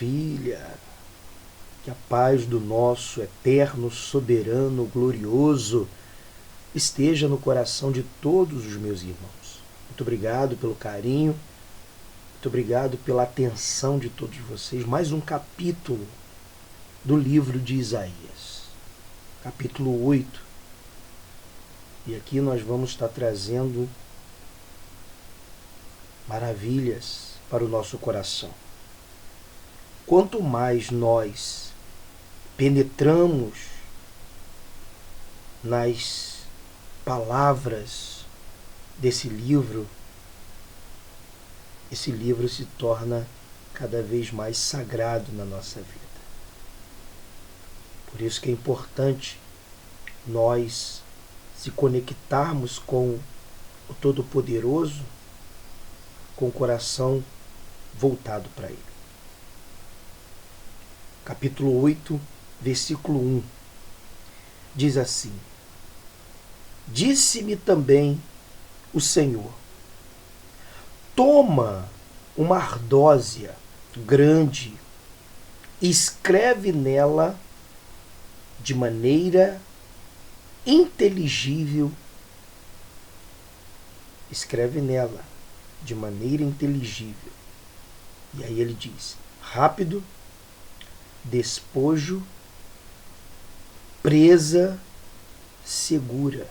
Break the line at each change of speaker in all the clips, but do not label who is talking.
Maravilha! Que a paz do nosso eterno, soberano, glorioso esteja no coração de todos os meus irmãos. Muito obrigado pelo carinho, muito obrigado pela atenção de todos vocês. Mais um capítulo do livro de Isaías, capítulo 8. E aqui nós vamos estar trazendo maravilhas para o nosso coração. Quanto mais nós penetramos nas palavras desse livro, esse livro se torna cada vez mais sagrado na nossa vida. Por isso que é importante nós se conectarmos com o Todo-Poderoso com o coração voltado para Ele. Capítulo 8, versículo 1, diz assim: Disse-me também o Senhor, toma uma ardósia grande e escreve nela de maneira inteligível. Escreve nela de maneira inteligível. E aí ele diz: rápido, despojo, presa, segura.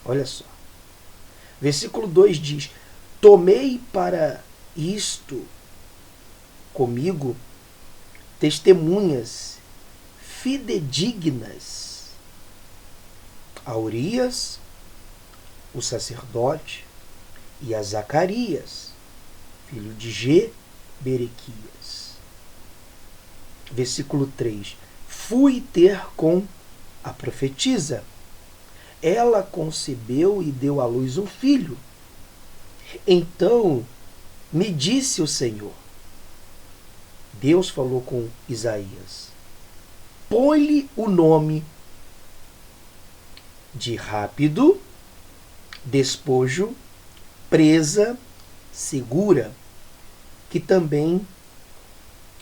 Olha só. Versículo 2 diz: tomei para isto comigo testemunhas fidedignas, a Urias, o sacerdote, e a Zacarias, filho de Berequias. Versículo 3. Fui ter com a profetisa. Ela concebeu e deu à luz um filho. Então me disse o Senhor. Deus falou com Isaías. Põe-lhe o nome de rápido, despojo, presa, segura, que também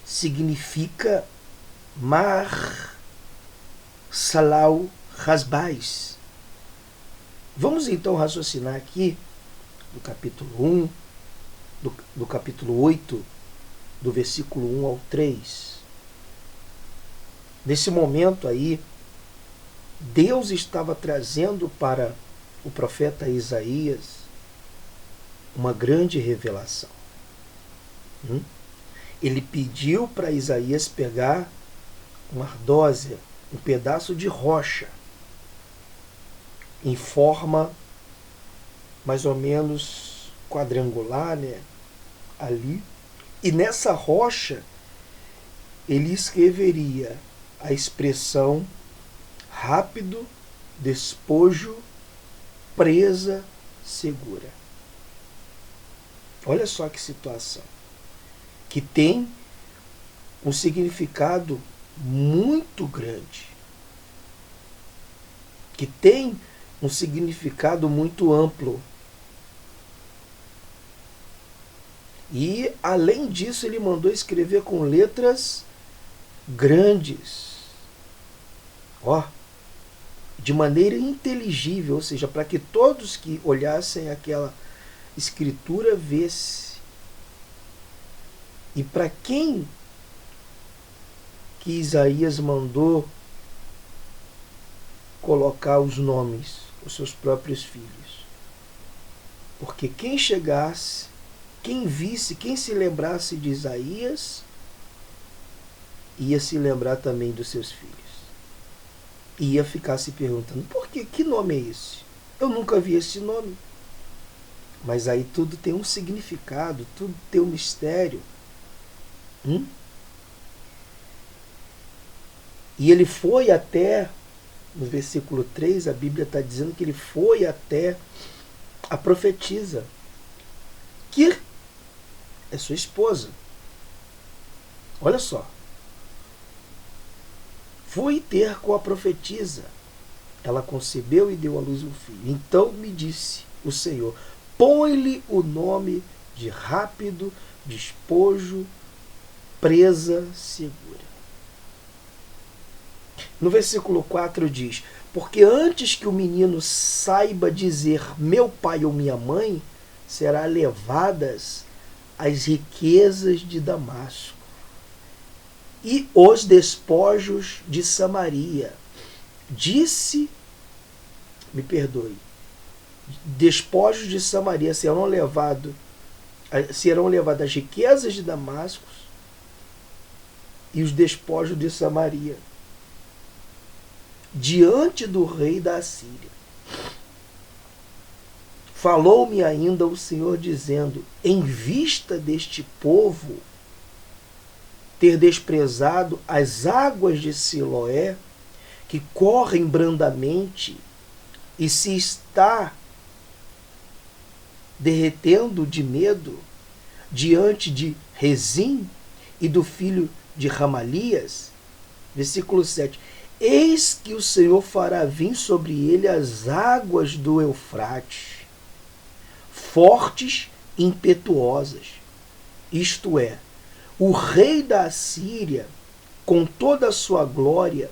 significa Mar Salau Rasbais. Vamos então raciocinar aqui do capítulo 1, do capítulo 8, do versículo 1 ao 3. Nesse momento aí, Deus estava trazendo para o profeta Isaías uma grande revelação. Ele pediu para Isaías pegar uma ardósia, um pedaço de rocha, em forma mais ou menos quadrangular, né? Ali. E nessa rocha, ele escreveria a expressão rápido, despojo, presa, segura. Olha só que situação. Que tem um significado muito grande, que tem um significado muito amplo. E, além disso, ele mandou escrever com letras grandes, de maneira inteligível, ou seja, para que todos que olhassem aquela escritura vissem. E para quem que Isaías mandou colocar os nomes, os seus próprios filhos? Porque quem chegasse, quem visse, quem se lembrasse de Isaías, ia se lembrar também dos seus filhos. Ia ficar se perguntando, por quê? Que nome é esse? Eu nunca vi esse nome. Mas aí tudo tem um significado, tudo tem um mistério. E ele foi até, no versículo 3, a Bíblia está dizendo que ele foi até a profetisa, que é sua esposa. Olha só. Fui ter com a profetisa. Ela concebeu e deu à luz um filho. Então me disse o Senhor, põe-lhe o nome de rápido, despojo, presa segura. No versículo 4 diz: porque antes que o menino saiba dizer meu pai ou minha mãe, será levadas as riquezas de Damasco e os despojos de Samaria. Despojos de Samaria serão levadas as riquezas de Damasco e os despojos de Samaria diante do rei da Assíria. Falou-me ainda o Senhor dizendo: em vista deste povo ter desprezado as águas de Siloé, que correm brandamente, e se está derretendo de medo diante de Rezim e do filho de Ramalias. Versículo 7. Eis que o Senhor fará vir sobre ele as águas do Eufrates, fortes e impetuosas, isto é, o rei da Assíria, com toda a sua glória,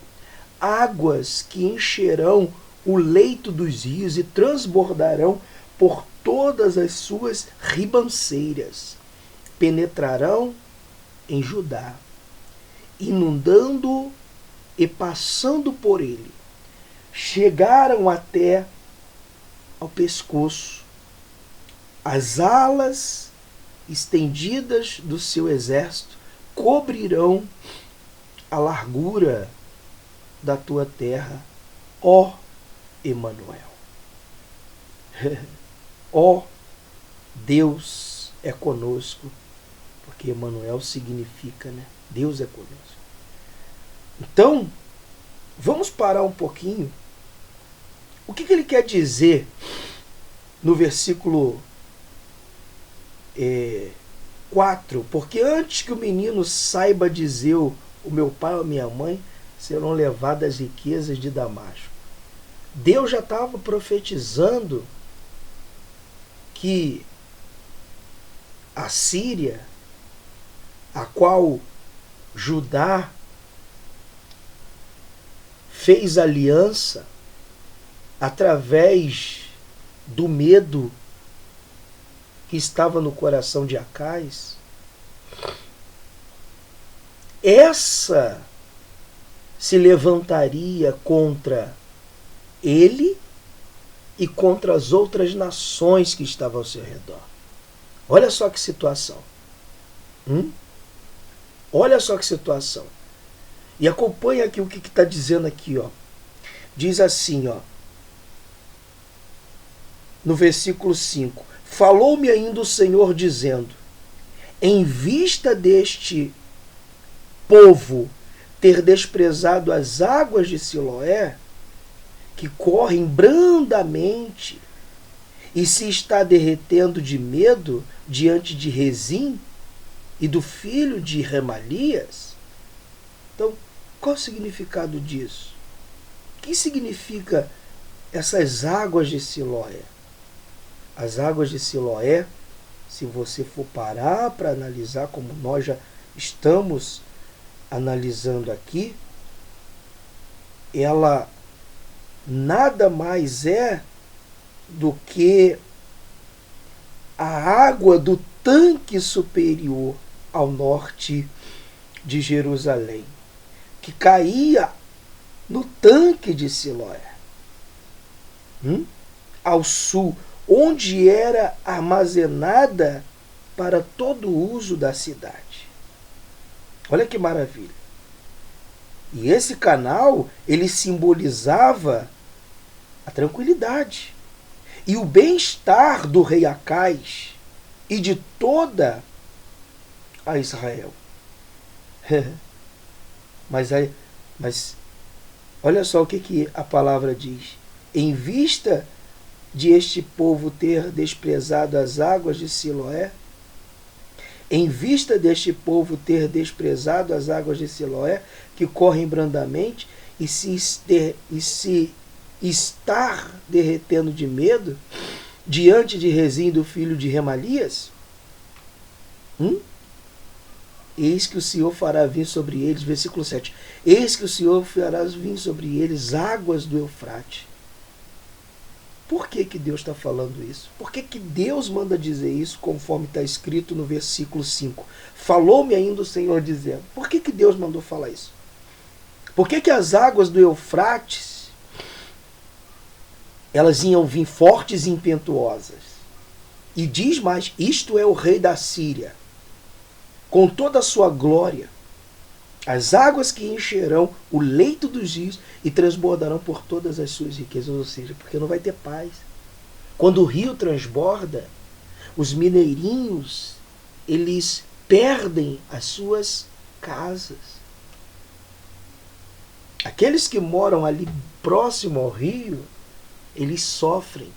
águas que encherão o leito dos rios e transbordarão por todas as suas ribanceiras, penetrarão em Judá, inundando e passando por ele, chegaram até ao pescoço. As alas estendidas do seu exército cobrirão a largura da tua terra, ó Emanuel. Ó Deus é conosco, porque Emanuel significa, né? Deus é conosco. Então, vamos parar um pouquinho. O que ele quer dizer no versículo 4? Porque antes que o menino saiba dizer o meu pai ou a minha mãe, serão levadas as riquezas de Damasco. Deus já estava profetizando que a Síria, a qual Judá fez aliança através do medo que estava no coração de Acais, essa se levantaria contra ele e contra as outras nações que estavam ao seu redor. Olha só que situação. Olha só que situação. E acompanha aqui o que está dizendo aqui, ó. Diz assim, ó, no versículo 5. Falou-me ainda o Senhor dizendo: em vista deste povo ter desprezado as águas de Siloé, que correm brandamente, e se está derretendo de medo diante de Rezim e do filho de Remalias. Então, qual o significado disso? O que significa essas águas de Siloé? As águas de Siloé, se você for parar para analisar, como nós já estamos analisando aqui, ela nada mais é do que a água do tanque superior ao norte de Jerusalém, que caía no tanque de Siloé, ao sul, onde era armazenada para todo o uso da cidade. Olha que maravilha. E esse canal, ele simbolizava a tranquilidade e o bem-estar do rei Acais e de toda a Israel. Mas olha só o que a palavra diz. Em vista de este povo ter desprezado as águas de Siloé, em vista deste povo ter desprezado as águas de Siloé, que correm brandamente, e se estar derretendo de medo, diante de Rezim do filho de Remalias, Eis que o Senhor fará vir sobre eles, versículo 7, eis que o Senhor fará vir sobre eles águas do Eufrate. Por que Deus está falando isso? Por que Deus manda dizer isso, conforme está escrito no versículo 5? Falou-me ainda o Senhor dizendo. Por que Deus mandou falar isso? Por que as águas do Eufrates, elas iam vir fortes e impetuosas? E diz mais, isto é o rei da Síria, com toda a sua glória, as águas que encherão o leito dos rios e transbordarão por todas as suas riquezas, ou seja, porque não vai ter paz. Quando o rio transborda, os mineirinhos, eles perdem as suas casas. Aqueles que moram ali próximo ao rio, eles sofrem.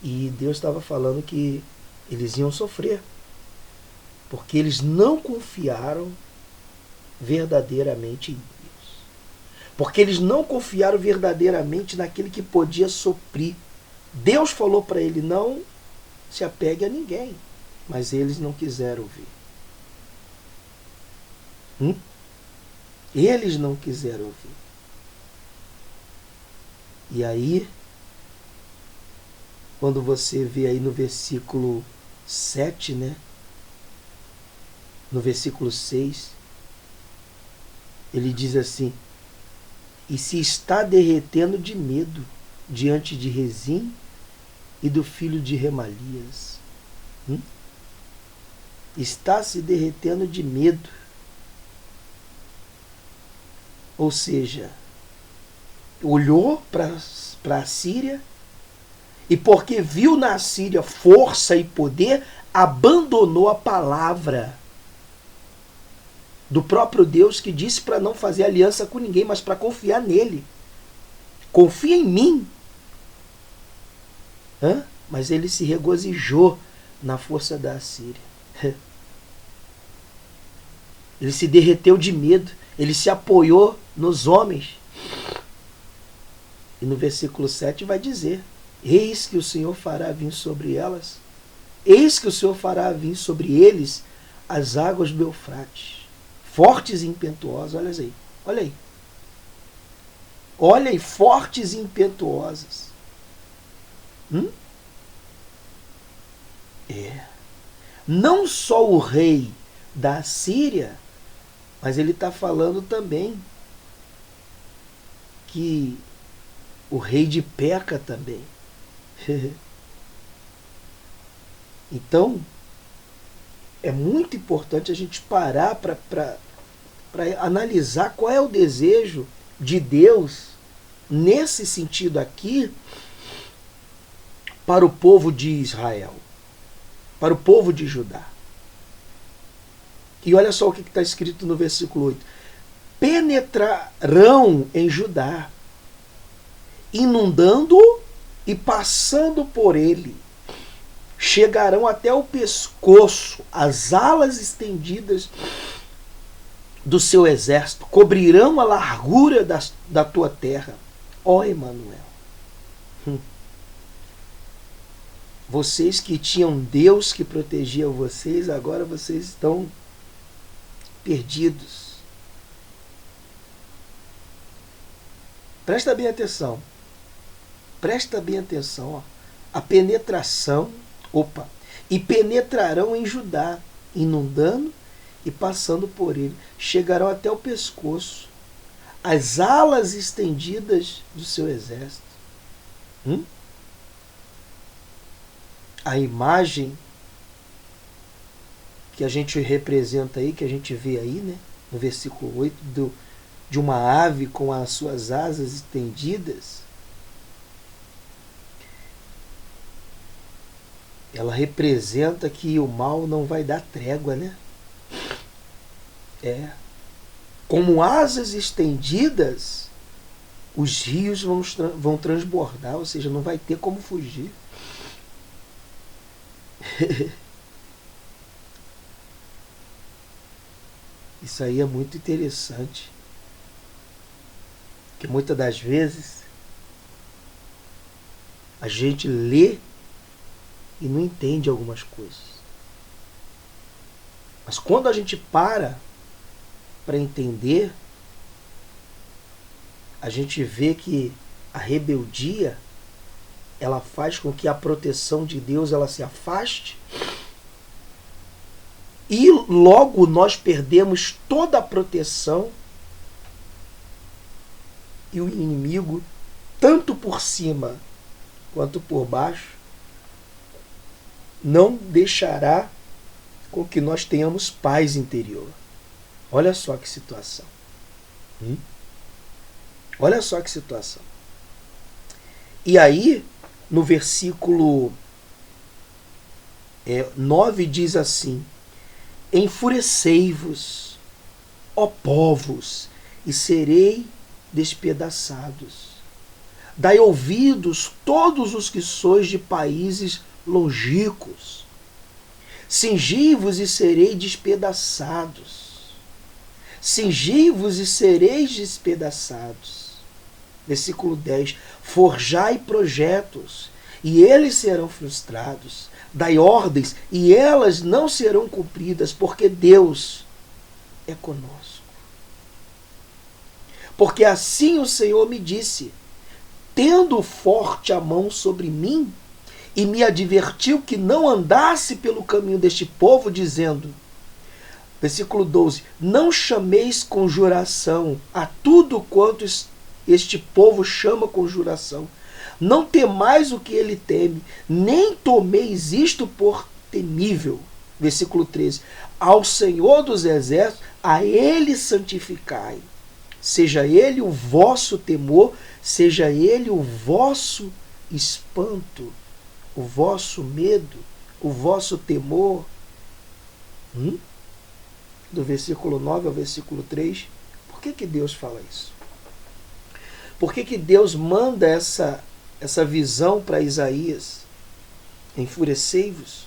E Deus estava falando que eles iam sofrer, porque eles não confiaram verdadeiramente em Deus. Porque eles não confiaram verdadeiramente naquele que podia suprir. Deus falou para ele, não se apegue a ninguém, mas eles não quiseram ouvir. Eles não quiseram ouvir. E aí, quando você vê aí no versículo 7, né? No versículo 6, ele diz assim, e se está derretendo de medo diante de Rezim e do filho de Remalias. Está se derretendo de medo. Ou seja, olhou para a Síria e porque viu na Síria força e poder, abandonou a palavra do próprio Deus que disse para não fazer aliança com ninguém, mas para confiar nele. Confia em mim. Mas ele se regozijou na força da Assíria. Ele se derreteu de medo. Ele se apoiou nos homens. E no versículo 7 vai dizer, eis que o Senhor fará vir sobre elas, eis que o Senhor fará vir sobre eles as águas do Eufrates, fortes e impetuosas. Olha aí. Olha aí, fortes e impetuosas. Não só o rei da Síria, mas ele está falando também que o rei de Peca também. Então, é muito importante a gente parar para analisar qual é o desejo de Deus nesse sentido aqui para o povo de Israel, para o povo de Judá. E olha só o que está escrito no versículo 8. Penetrarão em Judá, inundando-o e passando por ele. Chegarão até o pescoço, as alas estendidas do seu exército, cobrirão a largura da tua terra. Ó Emanuel. Vocês que tinham Deus que protegia vocês, agora vocês estão perdidos. Presta bem atenção. Presta bem atenção. Ó. A penetração, e penetrarão em Judá, inundando e passando por ele. Chegarão até o pescoço, as alas estendidas do seu exército. A imagem que a gente representa aí, que a gente vê aí, né, no versículo 8, de uma ave com as suas asas estendidas, ela representa que o mal não vai dar trégua, né? Como asas estendidas, os rios vão transbordar, ou seja, não vai ter como fugir. Isso aí é muito interessante, porque muitas das vezes a gente lê e não entende algumas coisas. Mas quando a gente para entender, a gente vê que a rebeldia, ela faz com que a proteção de Deus ela se afaste, e logo nós perdemos toda a proteção, e o inimigo, tanto por cima quanto por baixo, não deixará com que nós tenhamos paz interior. Olha só que situação. Olha só que situação. E aí, no versículo 9 diz assim: enfurecei-vos, ó povos, e serei despedaçados. Dai ouvidos todos os que sois de países longínquos. Cingi-vos e serei despedaçados. Cingi-vos e sereis despedaçados. Versículo 10. Forjai projetos, e eles serão frustrados. Dai ordens, e elas não serão cumpridas, porque Deus é conosco. Porque assim o Senhor me disse, tendo forte a mão sobre mim, e me advertiu que não andasse pelo caminho deste povo, dizendo, versículo 12, não chameis conjuração a tudo quanto este povo chama conjuração. Não temais o que ele teme, nem tomeis isto por temível. Versículo 13, ao Senhor dos exércitos, a ele santificai. Seja ele o vosso temor, seja ele o vosso espanto, o vosso medo, o vosso temor. Do versículo 9 ao versículo 3. Por que Deus fala isso? Por que Deus manda essa visão para Isaías? Enfurecei-vos.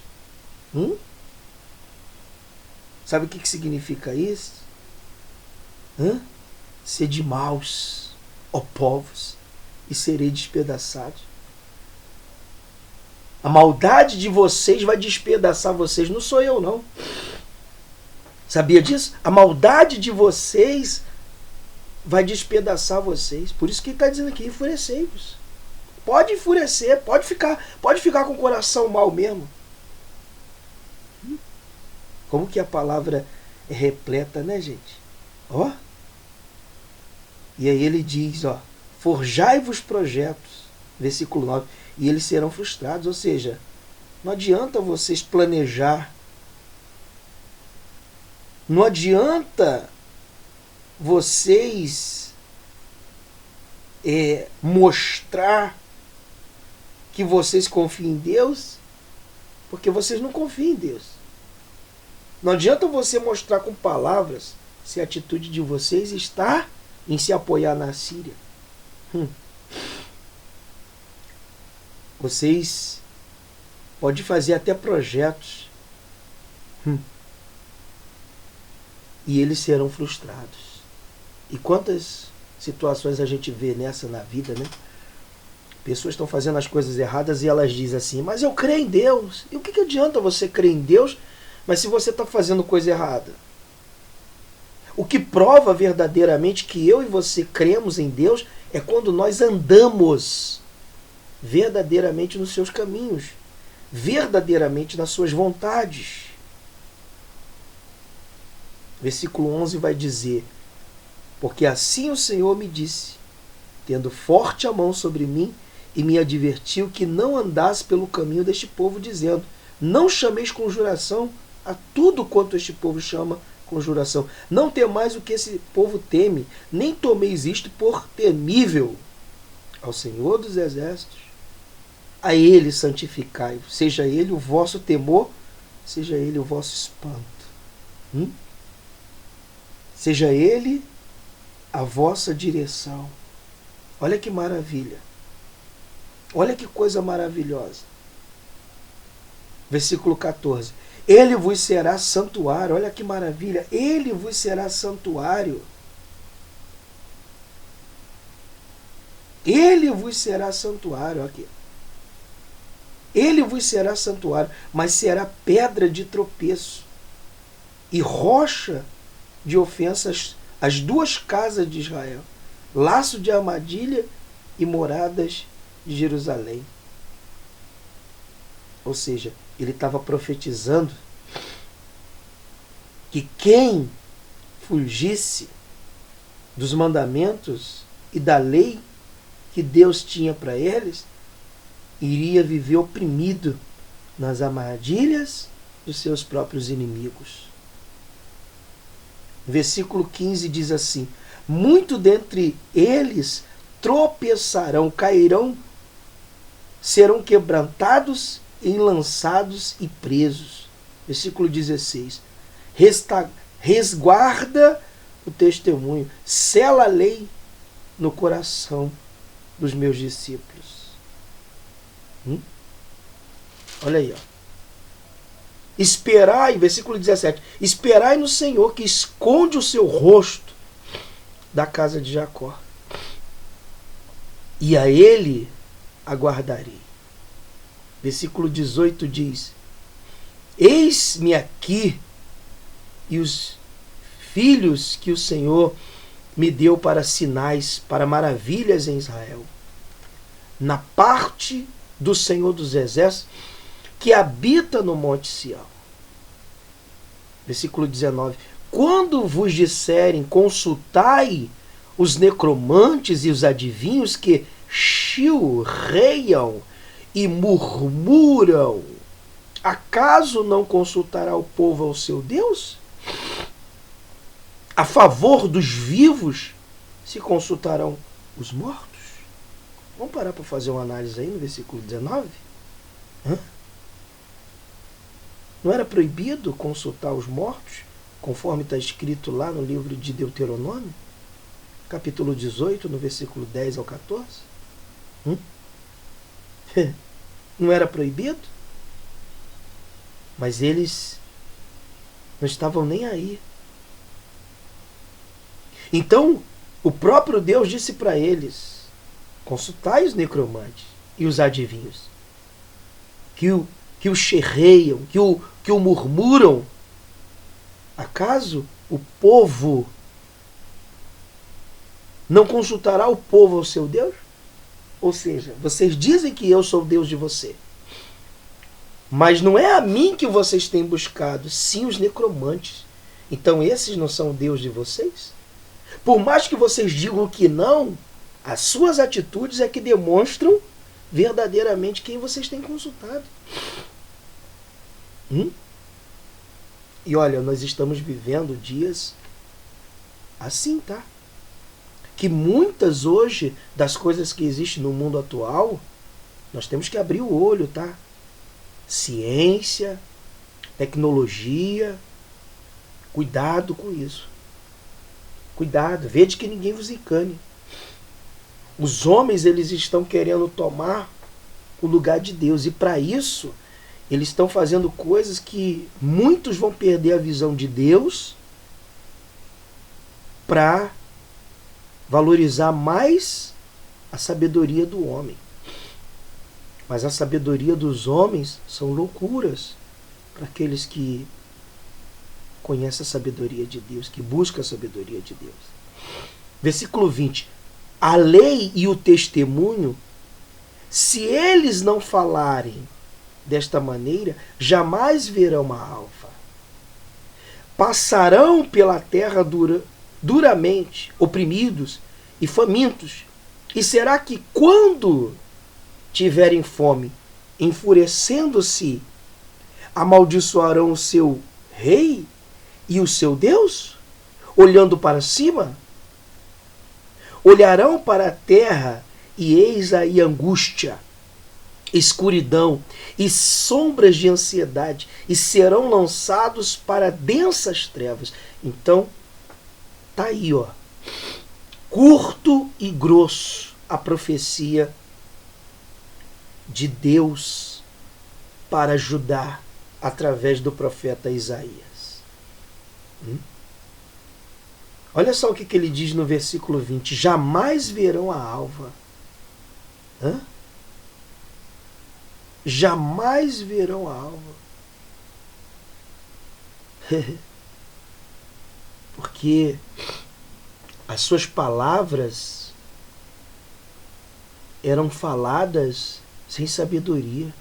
Sabe o que significa isso? Sede maus, ó povos, e serei despedaçados. A maldade de vocês vai despedaçar vocês, não sou eu não. Sabia disso? A maldade de vocês vai despedaçar vocês. Por isso que ele está dizendo aqui, enfurecei-vos. Pode enfurecer, pode ficar com o coração mal mesmo. Como que a palavra é repleta, né, gente? Ó. E aí ele diz, ó, forjai-vos projetos, versículo 9, e eles serão frustrados. Ou seja, não adianta vocês planejar, não adianta vocês mostrar que vocês confiam em Deus, porque vocês não confiam em Deus. Não adianta você mostrar com palavras se a atitude de vocês está em se apoiar na Síria. Vocês podem fazer até projetos e eles serão frustrados. E quantas situações a gente vê nessa na vida, né? Pessoas estão fazendo as coisas erradas e elas dizem assim, mas eu creio em Deus. E o que adianta você crer em Deus, mas se você está fazendo coisa errada? O que prova verdadeiramente que eu e você cremos em Deus é quando nós andamos verdadeiramente nos seus caminhos, verdadeiramente nas suas vontades. Versículo 11 vai dizer, porque assim o Senhor me disse, tendo forte a mão sobre mim, e me advertiu que não andasse pelo caminho deste povo, dizendo, não chameis conjuração a tudo quanto este povo chama conjuração. Não temais o que esse povo teme, nem tomeis isto por temível. Ao Senhor dos exércitos, a ele santificai, seja ele o vosso temor, seja ele o vosso espanto. Seja ele a vossa direção. Olha que maravilha. Olha que coisa maravilhosa. Versículo 14. Ele vos será santuário. Olha que maravilha. Ele vos será santuário. Ele vos será santuário. Aqui. Ele vos será santuário, mas será pedra de tropeço e rocha de ofensas as duas casas de Israel, laço de armadilha e moradas de Jerusalém. Ou seja, ele estava profetizando que quem fugisse dos mandamentos e da lei que Deus tinha para eles, iria viver oprimido nas armadilhas dos seus próprios inimigos. Versículo 15 diz assim: muito dentre eles tropeçarão, cairão, serão quebrantados, enlaçados e presos. Versículo 16. Resguarda o testemunho, sela a lei no coração dos meus discípulos. Olha aí, ó. Esperai, versículo 17, esperai no Senhor, que esconde o seu rosto da casa de Jacó, e a ele aguardarei. Versículo 18 diz: eis-me aqui e os filhos que o Senhor me deu para sinais, para maravilhas em Israel, na parte do Senhor dos Exércitos, que habita no monte Sião. Versículo 19. Quando vos disserem, consultai os necromantes e os adivinhos que chilreiam e murmuram, acaso não consultará o povo ao seu Deus? A favor dos vivos se consultarão os mortos? Vamos parar para fazer uma análise aí no versículo 19? Não era proibido consultar os mortos, conforme está escrito lá no livro de Deuteronômio, capítulo 18, no versículo 10 ao 14? Não era proibido? Mas eles não estavam nem aí. Então, o próprio Deus disse para eles: consultai os necromantes e os adivinhos, que o chirreiam, que o murmuram. Acaso o povo não consultará o povo ao seu Deus? Ou seja, vocês dizem que eu sou o Deus de você, mas não é a mim que vocês têm buscado, sim os necromantes. Então esses não são o Deus de vocês? Por mais que vocês digam que não, as suas atitudes é que demonstram verdadeiramente quem vocês têm consultado. E olha, nós estamos vivendo dias assim, tá? Que muitas hoje das coisas que existem no mundo atual, nós temos que abrir o olho, tá? Ciência, tecnologia, cuidado com isso. Cuidado, vede que ninguém vos encane. Os homens, eles estão querendo tomar o lugar de Deus, e para isso eles estão fazendo coisas que muitos vão perder a visão de Deus para valorizar mais a sabedoria do homem. Mas a sabedoria dos homens são loucuras para aqueles que conhecem a sabedoria de Deus, que buscam a sabedoria de Deus. Versículo 20. A lei e o testemunho, se eles não falarem desta maneira, jamais verão a alva. Passarão pela terra duramente, oprimidos e famintos. E será que quando tiverem fome, enfurecendo-se, amaldiçoarão o seu rei e o seu Deus? Olhando para cima? Olharão para a terra e eis aí angústia, escuridão e sombras de ansiedade, e serão lançados para densas trevas. Então, tá aí, ó, curto e grosso a profecia de Deus para Judá através do profeta Isaías. Olha só o que ele diz no versículo 20. Jamais verão a alva. Jamais verão a alva. porque as suas palavras eram faladas sem sabedoria.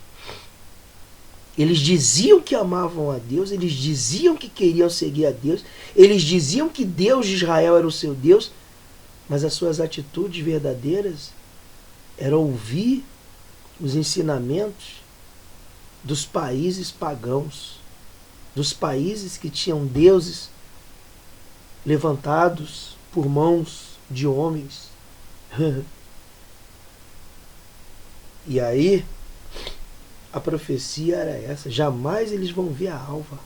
Eles diziam que amavam a Deus, eles diziam que queriam seguir a Deus, eles diziam que Deus de Israel era o seu Deus, mas as suas atitudes verdadeiras eram ouvir os ensinamentos dos países pagãos, dos países que tinham deuses levantados por mãos de homens. E aí, a profecia era essa: jamais eles vão ver a alva.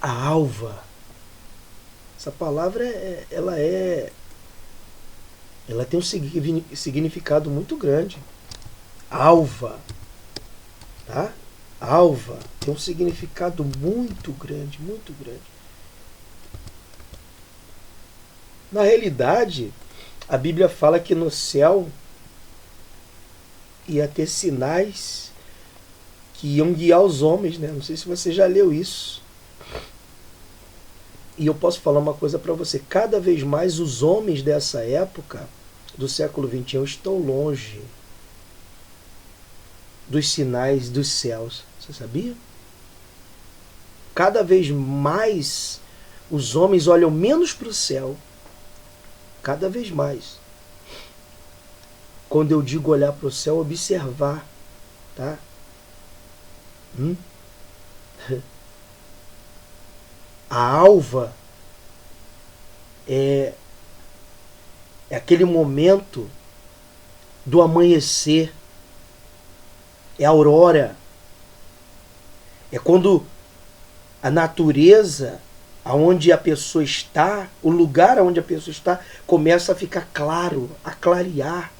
A alva. Essa palavra, ela tem um significado muito grande. Alva. Tá? Alva tem um significado muito grande, muito grande. Na realidade, a Bíblia fala que no céu ia ter sinais que iam guiar os homens, né? Não sei se você já leu isso. E eu posso falar uma coisa para você: cada vez mais os homens dessa época, do século XXI, estão longe dos sinais dos céus. Você sabia? Cada vez mais os homens olham menos para o céu. Cada vez mais. Quando eu digo olhar para o céu, observar, tá? A alva é aquele momento do amanhecer, é a aurora, é quando a natureza, aonde a pessoa está, o lugar onde a pessoa está, começa a ficar claro, a clarear.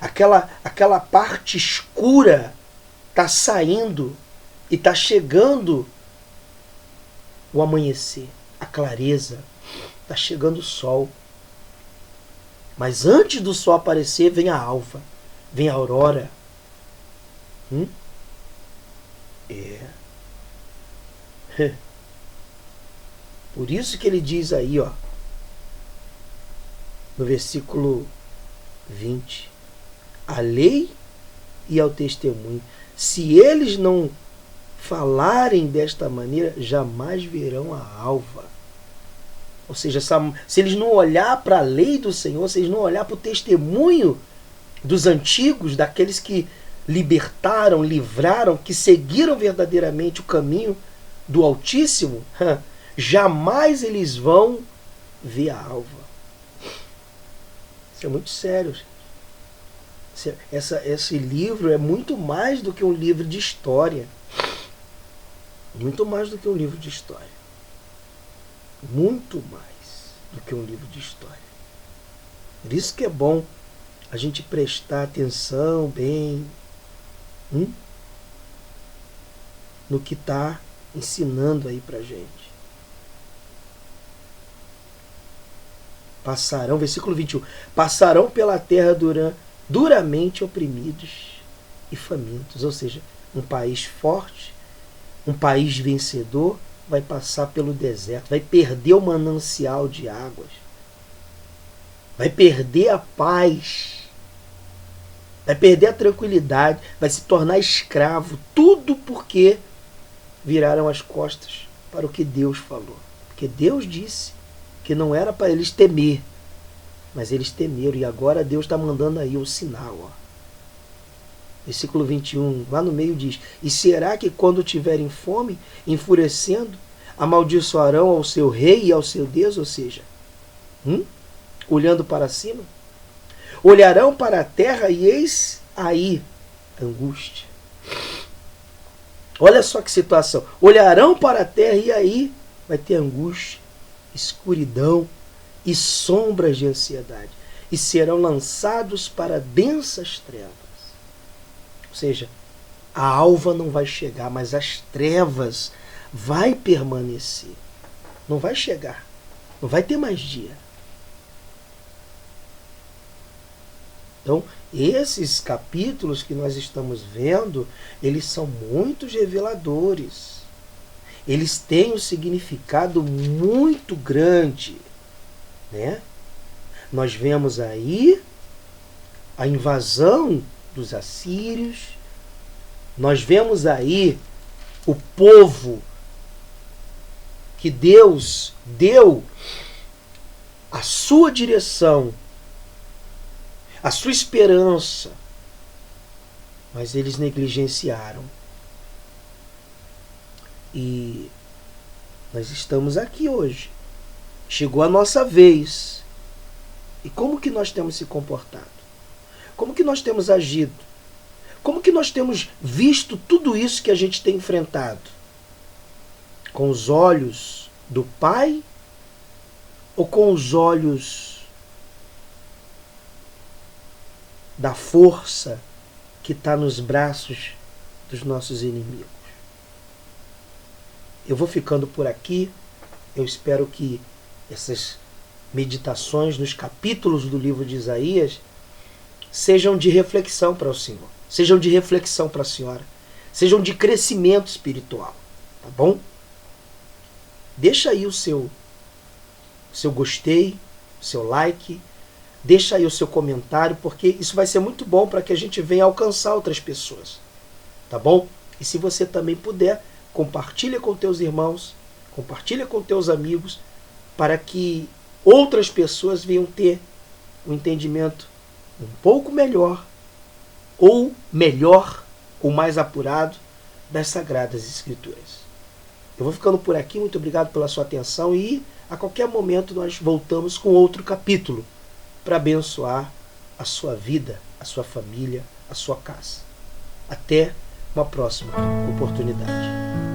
Aquela parte escura está saindo e está chegando o amanhecer, a clareza, está chegando o sol. Mas antes do sol aparecer, vem a alva, vem a aurora. Por isso que ele diz aí, ó, no versículo 20, a lei e ao testemunho, se eles não falarem desta maneira, jamais verão a alva. Ou seja, se eles não olhar para a lei do Senhor, se eles não olhar para o testemunho dos antigos, daqueles que libertaram, livraram, que seguiram verdadeiramente o caminho do Altíssimo, jamais eles vão ver a alva. Isso é muito sério, gente. Esse livro é muito mais do que um livro de história. Muito mais do que um livro de história. Muito mais do que um livro de história. Por isso que é bom a gente prestar atenção bem no que está ensinando aí pra gente. Passarão, versículo 21, passarão pela terra duramente oprimidos e famintos. Ou seja, um país forte, um país vencedor, vai passar pelo deserto, vai perder o manancial de águas, vai perder a paz, vai perder a tranquilidade, vai se tornar escravo, tudo porque viraram as costas para o que Deus falou. Porque Deus disse que não era para eles temer, mas eles temeram, e agora Deus está mandando aí o sinal. Ó. Versículo 21, lá no meio diz, e será que quando tiverem fome, enfurecendo, amaldiçoarão ao seu rei e ao seu Deus? Ou seja, olhando para cima, olharão para a terra e eis aí angústia. Olha só que situação, olharão para a terra e aí vai ter angústia, escuridão e sombras de ansiedade, e serão lançados para densas trevas. Ou seja, a alva não vai chegar, mas as trevas vai permanecer. Não vai chegar. Não vai ter mais dia. Então, esses capítulos que nós estamos vendo, eles são muito reveladores. eles têm um significado muito grande, né? Nós vemos aí a invasão dos assírios, nós vemos aí o povo que Deus deu a sua direção, a sua esperança, mas eles negligenciaram. E nós estamos aqui hoje. Chegou a nossa vez. E como que nós temos se comportado? Como que nós temos agido? Como que nós temos visto tudo isso que a gente tem enfrentado? Com os olhos do Pai ou com os olhos da força que está nos braços dos nossos inimigos? Eu vou ficando por aqui. Eu espero que essas meditações nos capítulos do livro de Isaías sejam de reflexão para o Senhor, sejam de reflexão para a senhora, sejam de crescimento espiritual, tá bom? Deixa aí o seu gostei, o seu like, deixa aí o seu comentário, porque isso vai ser muito bom para que a gente venha alcançar outras pessoas, tá bom? E se você também puder, compartilha com teus irmãos, compartilha com teus amigos, para que outras pessoas venham ter um entendimento um pouco melhor, ou melhor, ou mais apurado, das Sagradas Escrituras. Eu vou ficando por aqui, muito obrigado pela sua atenção e a qualquer momento nós voltamos com outro capítulo para abençoar a sua vida, a sua família, a sua casa. Até uma próxima oportunidade.